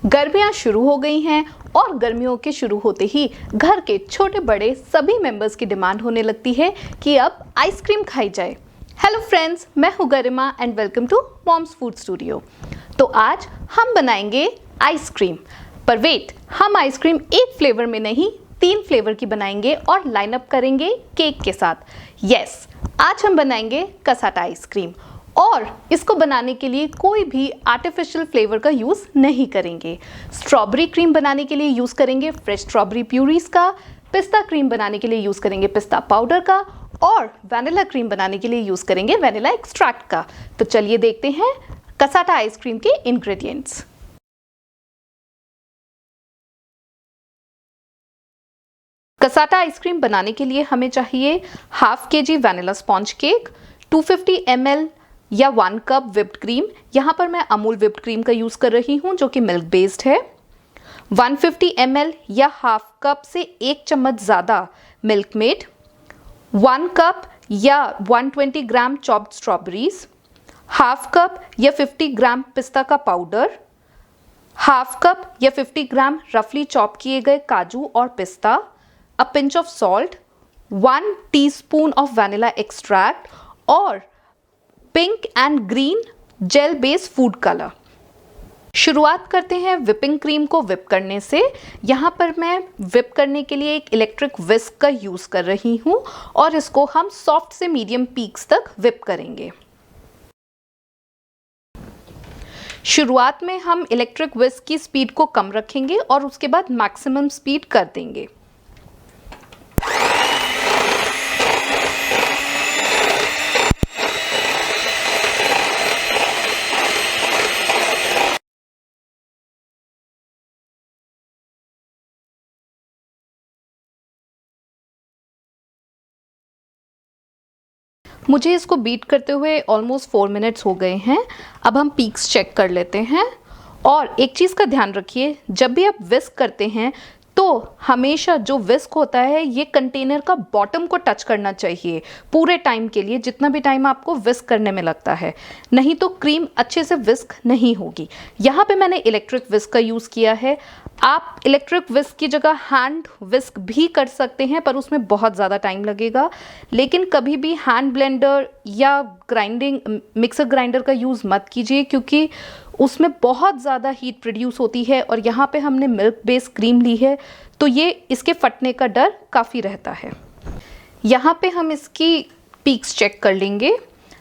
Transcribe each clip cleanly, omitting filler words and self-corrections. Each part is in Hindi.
गर्मियां शुरू हो गई हैं और गर्मियों के शुरू होते ही घर के छोटे बड़े सभी मेंबर्स की डिमांड होने लगती है कि अब आइसक्रीम खाई जाए। हेलो फ्रेंड्स, मैं हूं Garima and welcome to mom's food studio. तो आज हम बनाएंगे आइसक्रीम, पर वेट, हम आइसक्रीम एक फ्लेवर में नहीं 3 फ्लेवर की बनाएंगे और लाइन अप करेंगे केक के साथ। यस, आज हम बनाएंगे कसाटा आइसक्रीम और इसको बनाने के लिए कोई भी आर्टिफिशियल फ्लेवर का यूज़ नहीं करेंगे। स्ट्रॉबेरी क्रीम बनाने के लिए यूज़ करेंगे फ्रेश स्ट्रॉबेरी प्यूरीज का, पिस्ता क्रीम बनाने के लिए यूज़ करेंगे पिस्ता पाउडर का और वैनिला क्रीम बनाने के लिए यूज़ करेंगे वैनिला एक्सट्रैक्ट का। तो चलिए देखते हैं कसाटा आइसक्रीम के इंग्रेडिएंट्स। कसाटा आइसक्रीम बनाने के लिए हमें चाहिए half kg vanilla sponge cake, 250 ml या 1 कप विप्ड क्रीम। यहाँ पर मैं अमूल विप्ड क्रीम का यूज़ कर रही हूँ जो कि मिल्क बेस्ड है। 150 ml या हाफ कप से 1 चम्मच ज़्यादा मिल्क मेड, 1 कप या 120 ग्राम चॉप्ड स्ट्रॉबेरीज, हाफ कप या 50 ग्राम पिस्ता का पाउडर, हाफ कप या 50 ग्राम रफली चॉप किए गए काजू और पिस्ता, a pinch of salt, 1 teaspoon of vanilla extract और pink and green gel based food colour. शुरुआत करते हैं विपिंग क्रीम को विप करने से। यहाँ पर मैं विप करने के लिए एक इलेक्ट्रिक विस्क का यूज़ कर रही हूँ और इसको हम सॉफ्ट से मीडियम पीक्स तक विप करेंगे। शुरुआत में हम इलेक्ट्रिक विस्क की स्पीड को कम रखेंगे और उसके बाद मैक्सिमम स्पीड कर देंगे। मुझे इसको बीट करते हुए ऑलमोस्ट 4 मिनट्स हो गए हैं। अब हम पीक्स चेक कर लेते हैं। और एक चीज़ का ध्यान रखिए, जब भी आप विस्क करते हैं तो हमेशा जो विस्क होता है ये कंटेनर का बॉटम को टच करना चाहिए पूरे टाइम के लिए, जितना भी टाइम आपको विस्क करने में लगता है, नहीं तो क्रीम अच्छे से विस्क नहीं होगी। यहाँ पे मैंने इलेक्ट्रिक विस्क का यूज़ किया है। आप इलेक्ट्रिक विस्क की जगह हैंड विस्क भी कर सकते हैं, पर उसमें बहुत ज़्यादा टाइम लगेगा। लेकिन कभी भी हैंड ब्लेंडर या मिक्सर ग्राइंडर का यूज़ मत कीजिए, क्योंकि उसमें बहुत ज़्यादा हीट प्रोड्यूस होती है और यहाँ पे हमने मिल्क बेस्ड क्रीम ली है तो ये इसके फटने का डर काफ़ी रहता है। यहाँ पे हम इसकी पीक्स चेक कर लेंगे।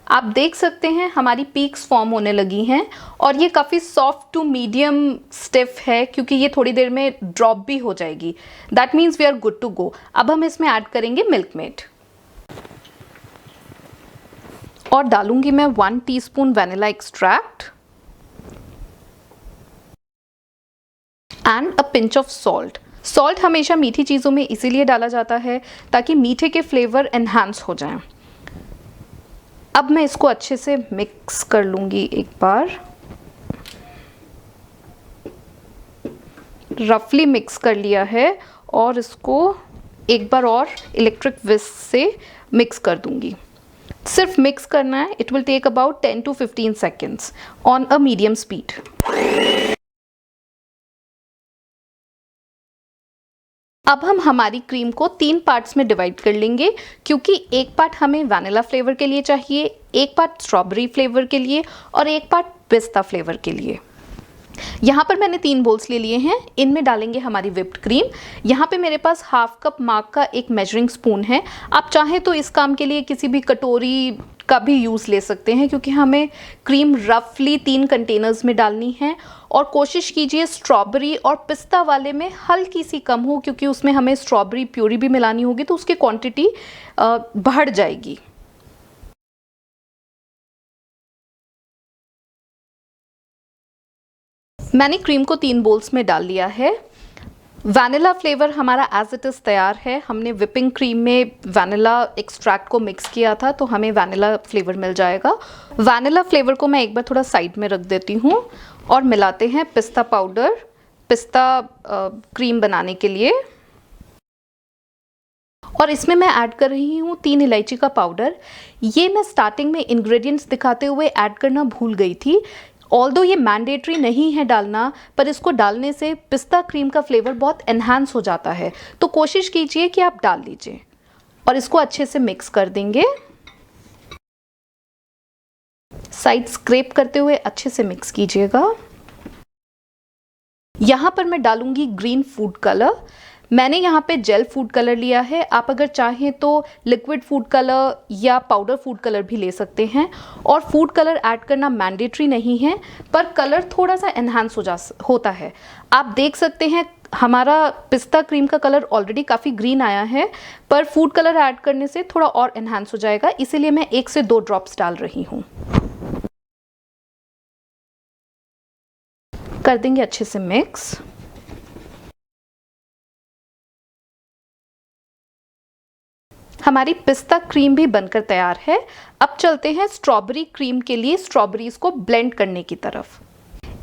आप देख सकते हैं हमारी पीक्स फॉर्म होने लगी हैं और ये काफ़ी सॉफ्ट टू मीडियम स्टिफ है, क्योंकि ये थोड़ी देर में ड्रॉप भी हो जाएगी। That means we are good to go. अब हम इसमें ऐड करेंगे मिल्क मेड और डालूंगी मैं 1 teaspoon vanilla extract and a pinch of salt. Salt हमेशा मीठी चीज़ों में इसीलिए डाला जाता है ताकि मीठे के फ्लेवर एनहांस हो जाएं। अब मैं इसको अच्छे से मिक्स कर लूँगी एक बार। रफली मिक्स कर लिया है और इसको एक बार और इलेक्ट्रिक विस्क से मिक्स कर दूँगी। सिर्फ मिक्स करना है। It will take about 10 to 15 seconds on a medium speed. अब हम हमारी क्रीम को 3 पार्ट्स में डिवाइड कर लेंगे, क्योंकि एक पार्ट हमें वैनिला फ्लेवर के लिए चाहिए, एक पार्ट स्ट्रॉबेरी फ्लेवर के लिए और एक पार्ट पिस्ता फ्लेवर के लिए। यहाँ पर मैंने 3 बोल्स ले लिए हैं। इनमें डालेंगे हमारी विप्ड क्रीम। यहाँ पे मेरे पास हाफ कप मार्क का एक मेजरिंग स्पून है। आप चाहें तो इस काम के लिए किसी भी कटोरी का भी यूज़ ले सकते हैं, क्योंकि हमें क्रीम रफली 3 कंटेनर्स में डालनी है। और कोशिश कीजिए स्ट्रॉबेरी और पिस्ता वाले में हल्की सी कम हो, क्योंकि उसमें हमें स्ट्रॉबेरी प्यूरी भी मिलानी होगी तो उसकी क्वांटिटी बढ़ जाएगी। मैंने क्रीम को 3 बोल्स में डाल लिया है। वैनिला फ्लेवर हमारा एज इट इज़ तैयार है। हमने विपिंग क्रीम में वैनिला एक्सट्रैक्ट को मिक्स किया था तो हमें वैनिला फ्लेवर मिल जाएगा। वैनिला फ्लेवर को मैं एक बार थोड़ा साइड में रख देती हूँ और मिलाते हैं पिस्ता पाउडर, पिस्ता क्रीम बनाने के लिए। और इसमें मैं ऐड कर रही हूँ 3 इलायची का पाउडर। ये मैं स्टार्टिंग में इंग्रेडिएंट्स दिखाते हुए ऐड करना भूल गई थी। ऑल्दो ये मैंडेटरी नहीं है डालना, पर इसको डालने से पिस्ता क्रीम का फ्लेवर बहुत एनहांस हो जाता है, तो कोशिश कीजिए कि आप डाल लीजिए। और इसको अच्छे से मिक्स कर देंगे। साइड स्क्रैप करते हुए अच्छे से मिक्स कीजिएगा। यहाँ पर मैं डालूंगी ग्रीन फूड कलर। मैंने यहाँ पे जेल फूड कलर लिया है, आप अगर चाहें तो लिक्विड फूड कलर या पाउडर फूड कलर भी ले सकते हैं। और फूड कलर ऐड करना मैंडेटरी नहीं है, पर कलर थोड़ा सा एनहांस होता है। आप देख सकते हैं हमारा पिस्ता क्रीम का कलर ऑलरेडी काफ़ी ग्रीन आया है, पर फूड कलर ऐड करने से थोड़ा और एनहांस हो जाएगा, इसीलिए मैं 1 से 2 ड्रॉप्स डाल रही हूँ। कर देंगे अच्छे से मिक्स। हमारी पिस्ता क्रीम भी बनकर तैयार है। अब चलते हैं स्ट्रॉबेरी क्रीम के लिए स्ट्रॉबेरीज को ब्लेंड करने की तरफ।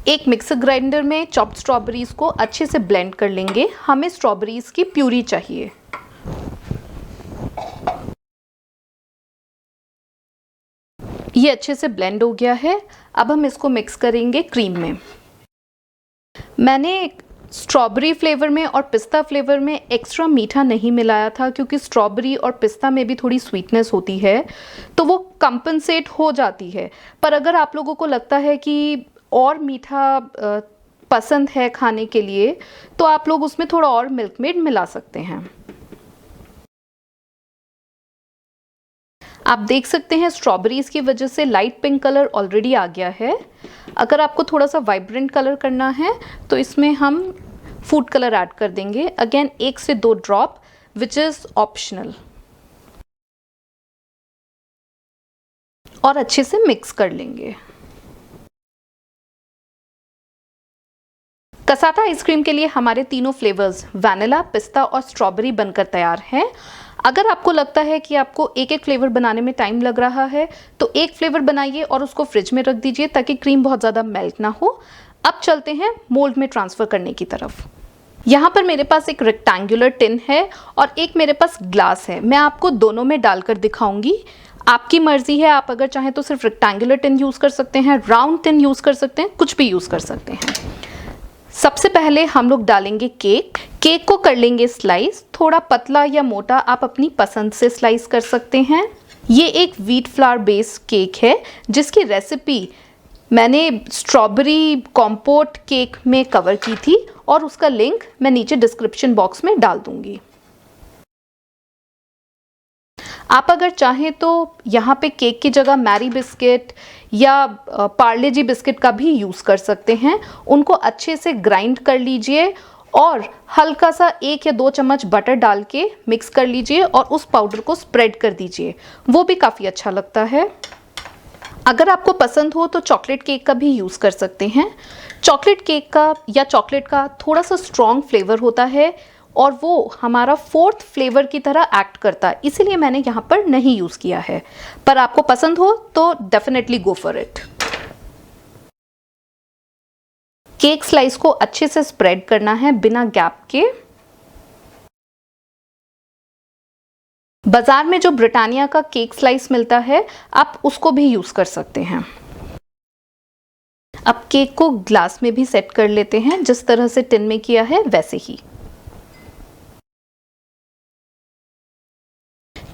एक मिक्सर ग्राइंडर में चॉप्ड स्ट्रॉबेरीज को अच्छे से ब्लेंड कर लेंगे। हमें स्ट्रॉबेरीज की प्यूरी चाहिए। ये अच्छे से ब्लेंड हो गया है। अब हम इसको मिक्स करेंगे क्रीम में। मैंने स्ट्रॉबेरी फ्लेवर में और पिस्ता फ्लेवर में एक्स्ट्रा मीठा नहीं मिलाया था, क्योंकि स्ट्रॉबेरी और पिस्ता में भी थोड़ी स्वीटनेस होती है, तो वो कंपनसेट हो जाती है। पर अगर आप लोगों को लगता है कि और मीठा पसंद है खाने के लिए, तो आप लोग उसमें थोड़ा और मिल्क मेड मिला सकते हैं। आप देख सकते हैं स्ट्रॉबेरीज की वजह से लाइट पिंक कलर ऑलरेडी आ गया है। अगर आपको थोड़ा सा वाइब्रेंट कलर करना है तो इसमें हम फूड कलर ऐड कर देंगे। अगेन 1 से 2 ड्रॉप, विच इज ऑप्शनल। और अच्छे से मिक्स कर लेंगे। कसाटा आइसक्रीम के लिए हमारे तीनों फ्लेवर्स वैनिला, पिस्ता और स्ट्रॉबेरी बनकर तैयार हैं। अगर आपको लगता है कि आपको एक एक फ्लेवर बनाने में टाइम लग रहा है, तो एक फ्लेवर बनाइए और उसको फ्रिज में रख दीजिए ताकि क्रीम बहुत ज़्यादा मेल्ट ना हो। अब चलते हैं मोल्ड में ट्रांसफ़र करने की तरफ। यहाँ पर मेरे पास एक रेक्टेंगुलर टिन है और एक मेरे पास ग्लास है। मैं आपको दोनों में डालकर दिखाऊंगी। आपकी मर्जी है, आप अगर चाहें तो सिर्फ रेक्टेंगुलर टिन यूज़ कर सकते हैं, राउंड टिन यूज़ कर सकते हैं, कुछ भी यूज़ कर सकते हैं। सबसे पहले हम लोग डालेंगे केक। केक को कर लेंगे स्लाइस, थोड़ा पतला या मोटा आप अपनी पसंद से स्लाइस कर सकते हैं। ये एक व्हीट फ्लावर बेस्ड केक है जिसकी रेसिपी मैंने स्ट्रॉबेरी कॉम्पोट केक में कवर की थी और उसका लिंक मैं नीचे डिस्क्रिप्शन बॉक्स में डाल दूंगी। आप अगर चाहें तो यहाँ पे केक की जगह मैरी बिस्किट या पार्ले जी बिस्किट का भी यूज़ कर सकते हैं। उनको अच्छे से ग्राइंड कर लीजिए और हल्का सा 1 या 2 चम्मच बटर डाल के मिक्स कर लीजिए और उस पाउडर को स्प्रेड कर दीजिए, वो भी काफ़ी अच्छा लगता है। अगर आपको पसंद हो तो चॉकलेट केक का भी यूज़ कर सकते हैं। चॉकलेट केक का या चॉकलेट का थोड़ा सा स्ट्रॉन्ग फ्लेवर होता है और वो हमारा 4th फ्लेवर की तरह एक्ट करता है, इसीलिए मैंने यहाँ पर नहीं यूज़ किया है। पर आपको पसंद हो तो definitely go for it. Cake slice को अच्छे से स्प्रेड करना है बिना गैप के। बाजार में जो ब्रिटानिया का केक स्लाइस मिलता है आप उसको भी यूज़ कर सकते हैं। अब केक को ग्लास में भी सेट कर लेते हैं, जिस तरह से टिन में किया है वैसे ही।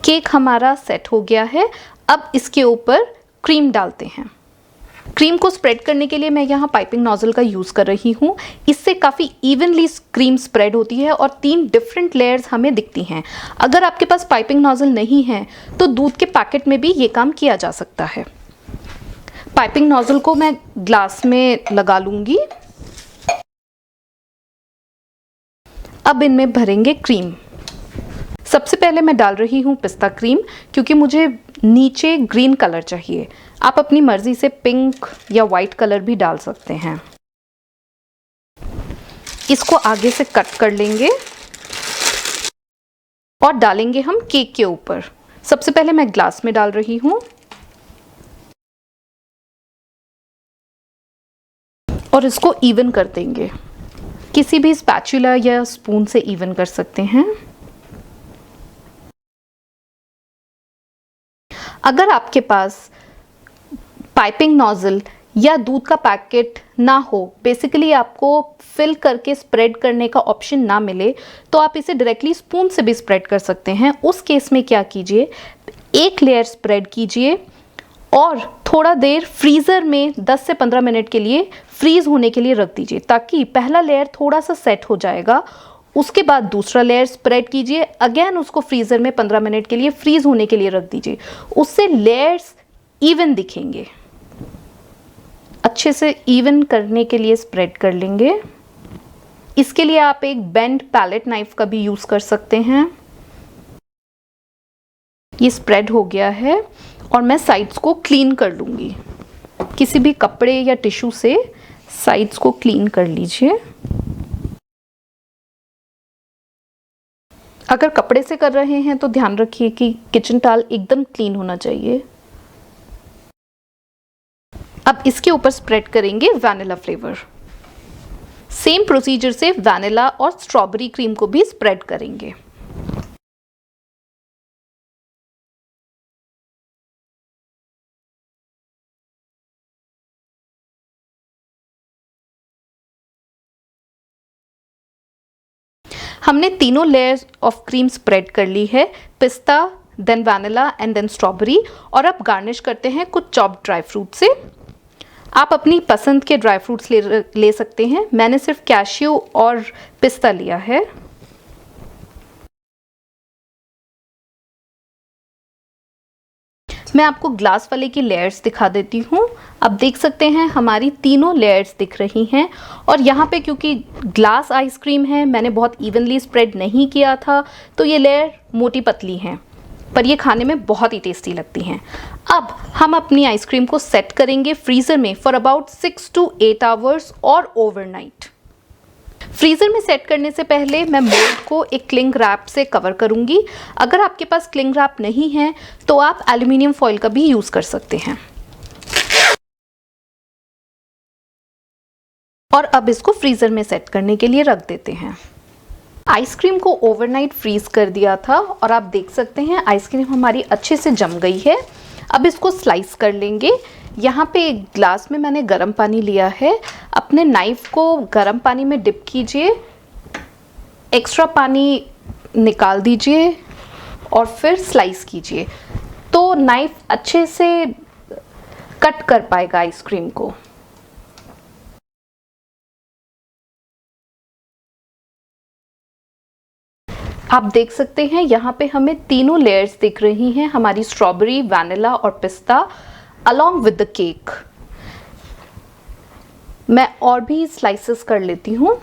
केक हमारा सेट हो गया है। अब इसके ऊपर क्रीम डालते हैं। क्रीम को स्प्रेड करने के लिए मैं यहाँ पाइपिंग नोजल का यूज़ कर रही हूँ। इससे काफ़ी इवनली क्रीम स्प्रेड होती है और 3 डिफरेंट लेयर्स हमें दिखती हैं। अगर आपके पास पाइपिंग नोजल नहीं है तो दूध के पैकेट में भी ये काम किया जा सकता है। पाइपिंग नोजल को मैं ग्लास में लगा लूँगी। अब इनमें भरेंगे क्रीम। सबसे पहले मैं डाल रही हूँ पिस्ता क्रीम, क्योंकि मुझे नीचे ग्रीन कलर चाहिए। आप अपनी मर्जी से पिंक या वाइट कलर भी डाल सकते हैं। इसको आगे से कट कर लेंगे और डालेंगे हम केक के ऊपर। सबसे पहले मैं ग्लास में डाल रही हूँ और इसको इवन कर देंगे। किसी भी स्पैचुला या स्पून से इवन कर सकते हैं। अगर आपके पास पाइपिंग नोजल या दूध का पैकेट ना हो, बेसिकली आपको फिल करके स्प्रेड करने का ऑप्शन ना मिले, तो आप इसे डायरेक्टली स्पून से भी स्प्रेड कर सकते हैं। उस केस में क्या कीजिए, एक लेयर स्प्रेड कीजिए और थोड़ा देर फ्रीज़र में 10 से 15 मिनट के लिए फ्रीज होने के लिए रख दीजिए, ताकि पहला लेयर थोड़ा सा सेट हो जाएगा। उसके बाद दूसरा लेयर स्प्रेड कीजिए, अगेन उसको फ्रीज़र में 15 मिनट के लिए फ्रीज होने के लिए रख दीजिए। उससे लेयर्स इवन दिखेंगे। अच्छे से इवन करने के लिए स्प्रेड कर लेंगे। इसके लिए आप एक बेंड पैलेट नाइफ का भी यूज़ कर सकते हैं। ये स्प्रेड हो गया है और मैं साइड्स को क्लीन कर लूँगी। किसी भी कपड़े या टिश्यू से साइड्स को क्लीन कर लीजिए। अगर कपड़े से कर रहे हैं तो ध्यान रखिए कि किचन टॉवल एकदम क्लीन होना चाहिए। अब इसके ऊपर स्प्रेड करेंगे वैनिला फ्लेवर। सेम प्रोसीजर से वैनिला और स्ट्रॉबेरी क्रीम को भी स्प्रेड करेंगे। हमने तीनों लेयर्स ऑफ क्रीम स्प्रेड कर ली है, पिस्ता, then vanilla and then strawberry. और अब गार्निश करते हैं कुछ चॉप्ड ड्राई फ्रूट से। आप अपनी पसंद के ड्राई फ्रूट्स ले सकते हैं। मैंने सिर्फ कैश्यू और पिस्ता लिया है। मैं आपको ग्लास वाले की लेयर्स दिखा देती हूँ। अब देख सकते हैं हमारी तीनों लेयर्स दिख रही हैं। और यहाँ पे क्योंकि ग्लास आइसक्रीम है, मैंने बहुत इवनली स्प्रेड नहीं किया था, तो ये लेयर मोटी पतली हैं, पर ये खाने में बहुत ही टेस्टी लगती हैं। अब हम अपनी आइसक्रीम को सेट करेंगे फ्रीज़र में फॉर अबाउट 6 to 8 आवर्स और ओवरनाइट। फ्रीज़र में सेट करने से पहले मैं मोल्ड को एक क्लिंग रैप से कवर करूंगी। अगर आपके पास क्लिंग रैप नहीं है तो आप एल्युमिनियम फॉइल का भी यूज़ कर सकते हैं। और अब इसको फ्रीज़र में सेट करने के लिए रख देते हैं। आइसक्रीम को ओवरनाइट फ्रीज कर दिया था और आप देख सकते हैं आइसक्रीम हमारी अच्छे से जम गई है। अब इसको स्लाइस कर लेंगे। यहाँ पे एक ग्लास में मैंने गर्म पानी लिया है। अपने नाइफ को गर्म पानी में डिप कीजिए, एक्स्ट्रा पानी निकाल दीजिए और फिर स्लाइस कीजिए, तो नाइफ अच्छे से कट कर पाएगा आइसक्रीम को। आप देख सकते हैं यहाँ पे हमें तीनों लेयर्स दिख रही हैं, हमारी स्ट्रॉबेरी, वैनिला और पिस्ता अलोंग विद द केक। मैं और भी स्लाइसेस कर लेती हूँ।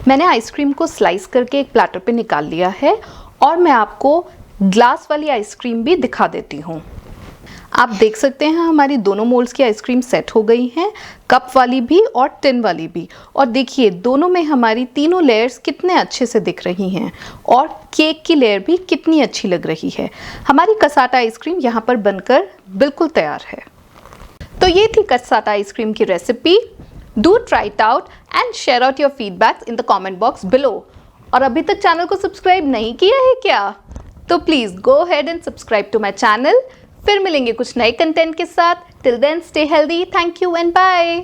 मैंने आइसक्रीम को स्लाइस करके एक प्लेटर पे निकाल लिया है और मैं आपको ग्लास वाली आइसक्रीम भी दिखा देती हूँ। आप देख सकते हैं हमारी दोनों मोल्ड्स की आइसक्रीम सेट हो गई हैं, कप वाली भी और टिन वाली भी। और देखिए दोनों में हमारी तीनों लेयर्स कितने अच्छे से दिख रही हैं और केक की लेयर भी कितनी अच्छी लग रही है। हमारी कसाटा आइसक्रीम यहाँ पर बनकर बिल्कुल तैयार है। तो ये थी कसाटा आइसक्रीम की recipe. Do try it out and share out your feedbacks in the comment box below. और अभी तक चैनल को सब्सक्राइब नहीं किया है क्या, तो please go ahead and subscribe to my channel. फिर मिलेंगे कुछ नए कंटेंट के साथ। Till then stay healthy, thank you and bye.